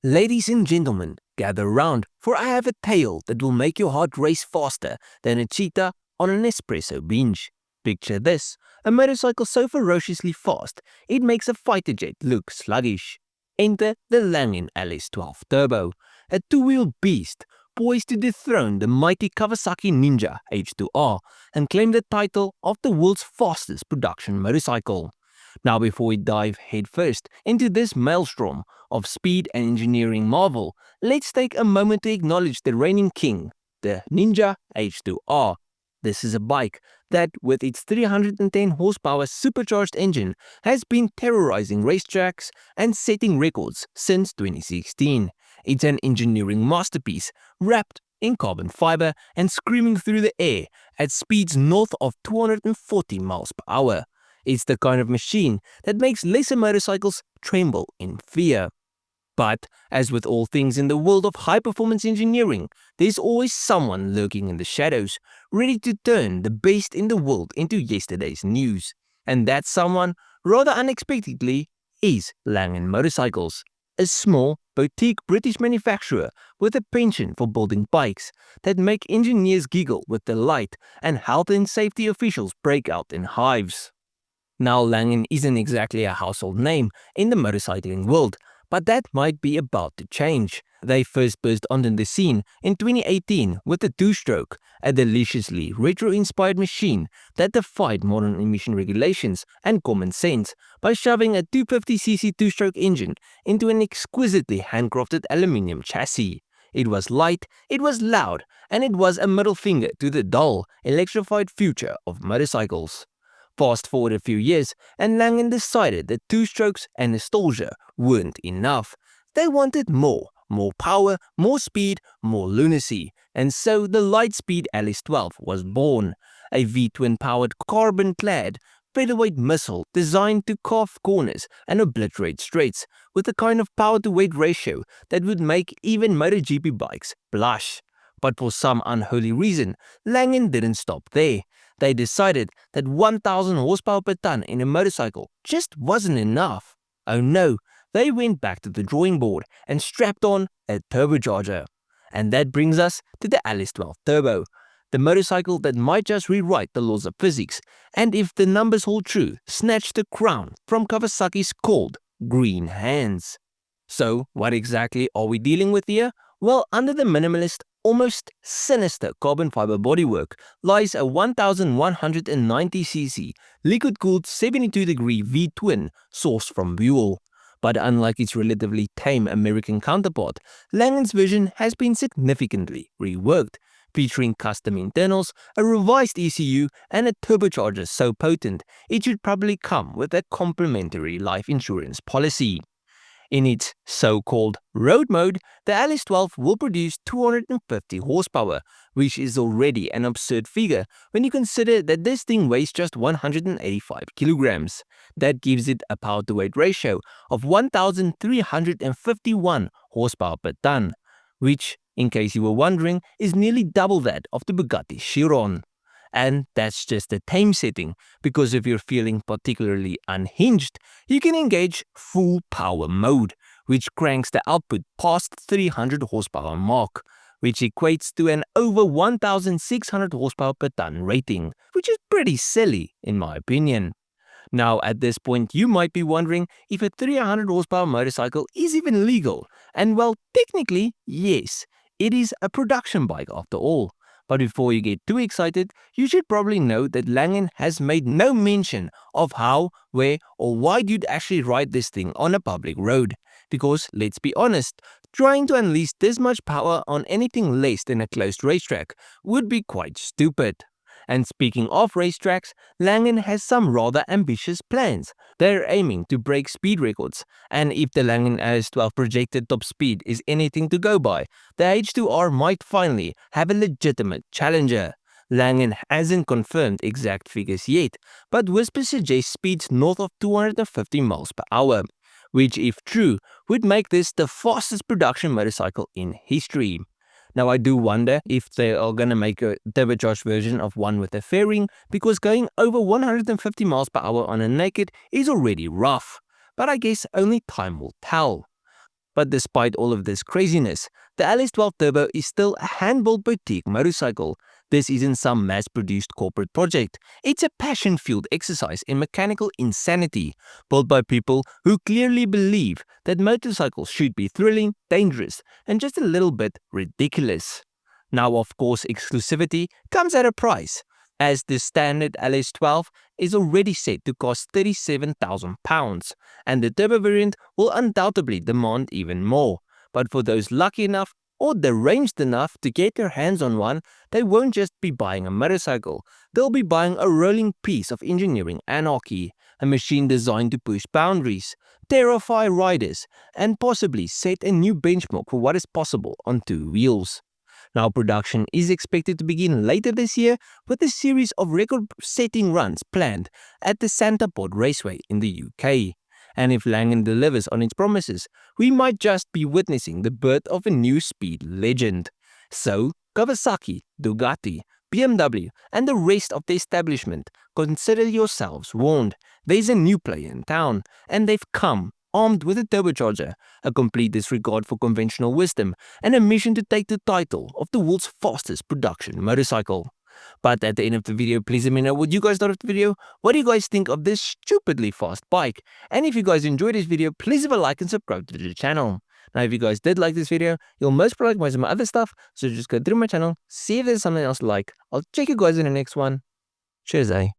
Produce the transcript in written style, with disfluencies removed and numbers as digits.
Ladies and gentlemen, gather round, for I have a tale that will make your heart race faster than a cheetah on an espresso binge. Picture this, a motorcycle so ferociously fast, it makes a fighter jet look sluggish. Enter the Langan LS12 Turbo, a two-wheel beast poised to dethrone the mighty Kawasaki Ninja H2R and claim the title of the world's fastest production motorcycle. Now, before we dive headfirst into this maelstrom of speed and engineering marvel, let's take a moment to acknowledge the reigning king, the Ninja H2R. This is a bike that, with its 310 horsepower supercharged engine, has been terrorizing racetracks and setting records since 2016. It's an engineering masterpiece, wrapped in carbon fiber and screaming through the air at speeds north of 240 miles per hour. It's the kind of machine that makes lesser motorcycles tremble in fear. But, as with all things in the world of high-performance engineering, there's always someone lurking in the shadows, ready to turn the best in the world into yesterday's news. And that someone, rather unexpectedly, is Langan Motorcycles, a small, boutique British manufacturer with a penchant for building bikes that make engineers giggle with delight and health and safety officials break out in hives. Now, Langan isn't exactly a household name in the motorcycling world, but that might be about to change. They first burst onto the scene in 2018 with the two-stroke, a deliciously retro-inspired machine that defied modern emission regulations and common sense by shoving a 250cc two-stroke engine into an exquisitely handcrafted aluminium chassis. It was light, it was loud, and it was a middle finger to the dull, electrified future of motorcycles. Fast forward a few years, and Langan decided that two strokes and nostalgia weren't enough. They wanted more power, more speed, more lunacy, and so the Lightspeed LS12 was born, a V-twin-powered carbon-clad featherweight missile designed to carve corners and obliterate straights with the kind of power-to-weight ratio that would make even MotoGP bikes blush. But for some unholy reason, Langan didn't stop there. They decided that 1,000 horsepower per ton in a motorcycle just wasn't enough. Oh no, they went back to the drawing board and strapped on a turbocharger. And that brings us to the LS12 Turbo, the motorcycle that might just rewrite the laws of physics, and if the numbers hold true, snatch the crown from Kawasaki's cold, green hands. So, what exactly are we dealing with here? Well, under the minimalist, almost sinister carbon fiber bodywork lies a 1190cc liquid-cooled 72-degree V-twin sourced from Buell. But unlike its relatively tame American counterpart, Langan's version has been significantly reworked, featuring custom internals, a revised ECU, and a turbocharger so potent it should probably come with a complimentary life insurance policy. In its so-called road mode, the LS12 will produce 250 horsepower, which is already an absurd figure when you consider that this thing weighs just 185 kilograms. That gives it a power-to-weight ratio of 1,351 horsepower per ton, which, in case you were wondering, is nearly double that of the Bugatti Chiron. And that's just the tame setting, because if you're feeling particularly unhinged, you can engage full power mode, which cranks the output past 300 horsepower mark, which equates to an over 1,600 horsepower per ton rating, which is pretty silly in my opinion. Now, at this point, you might be wondering if a 300 horsepower motorcycle is even legal, and well, technically, yes, it is a production bike after all. But before you get too excited, you should probably know that Langan has made no mention of how, where, or why you'd actually ride this thing on a public road. Because, let's be honest, trying to unleash this much power on anything less than a closed racetrack would be quite stupid. And speaking of racetracks, Langan has some rather ambitious plans. They're aiming to break speed records, and if the Langan LS12 projected top speed is anything to go by, the H2R might finally have a legitimate challenger. Langan hasn't confirmed exact figures yet, but whispers suggest speeds north of 250 miles per hour, which if true, would make this the fastest production motorcycle in history. Now, I do wonder if they are going to make a turbocharged version of one with a fairing, because going over 150 miles per hour on a naked is already rough. But I guess only time will tell. But despite all of this craziness, the LS12 Turbo is still a hand-built boutique motorcycle. This isn't some mass-produced corporate project. It's a passion-fueled exercise in mechanical insanity, built by people who clearly believe that motorcycles should be thrilling, dangerous, and just a little bit ridiculous. Now, of course, exclusivity comes at a price, as the standard LS12 is already set to cost £37,000, and the turbo variant will undoubtedly demand even more. But for those lucky enough or deranged enough to get their hands on one, they won't just be buying a motorcycle, they'll be buying a rolling piece of engineering anarchy, a machine designed to push boundaries, terrify riders, and possibly set a new benchmark for what is possible on two wheels. Now, production is expected to begin later this year with a series of record-setting runs planned at the Santa Pod Raceway in the UK. And if Langan delivers on its promises, we might just be witnessing the birth of a new speed legend. So, Kawasaki, Ducati, BMW, and the rest of the establishment, consider yourselves warned. There's a new player in town, and they've come armed with a turbocharger, a complete disregard for conventional wisdom, and a mission to take the title of the world's fastest production motorcycle. But at the end of the video, please let me know what you guys thought of the video. What do you guys think of this stupidly fast bike? And if you guys enjoyed this video, please leave a like and subscribe to the channel. Now, if you guys did like this video, you'll most probably like my other stuff, so just go through my channel, see if there's something else to like. I'll check you guys in the next one. Cheers, eh?